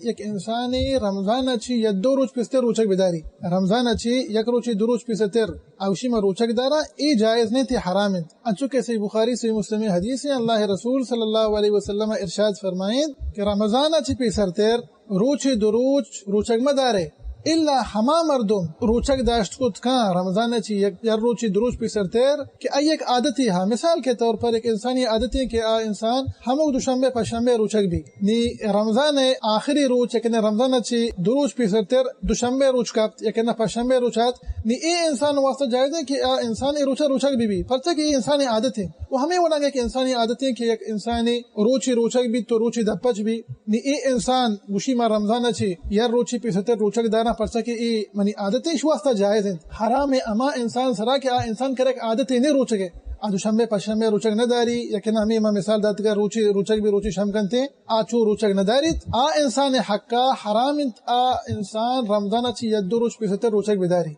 یک انسانی رمضان اچھی یا 2 روز پیستر روچک بداری. رمضان اچھی یک روچی 2 روز پیستر اوشی ما روچک دارا ای جائز نہیں تھی، حرام ہے. انچو صحیح بخاری صحیح مسلم حدیث ہے، اللہ رسول صلی اللہ علیہ وسلم ارشاد فرمائیں کہ رمضان اچھی پیسرتر روچی 2 روز روچک مدارے الا ہما مردم روچک داشت کت کان رمضان اچھی یک روچی 2 روز پیسرتر کہ ایک عادتی ہاں. مثال کے طور پر ایک انسانی عادتی کہ انسان ہمو دوشنبے پشنبے روچک بھی نی رمضان آخری روچ یکن رمضان اچھی 2 روز پیسرتر دوشنبے روچ کپت یکن پشنبے روچات نی ای انسان واسطہ جائز ہے کہ انسان روچک بھی پرچہ کہ یہ انسانی عادت ہے. وہ ہمیں وہ لگے کہ انسانی عادت ہے کہ ایک انسانی روچک بھی تو روچی دپچ بھی نی ای انسان وشی ما رمضان اچھی یا روچی پیسرتر روچک دارا پرچہ کہ ای منی عادت اس واسطہ جائز ہے. حرام ہے اما انسان سرا کہ انسان کرے عادت نہیں روچکے دوشنبے پشنبے روچک نہ داری یکن ہمیں مثال دات کا روچک بھی روچی شمکنتے چو روچک نہ داریت انسان حقا حرام انسان رمضان اچھی یا 2 روز پیسرتر روچک بداری.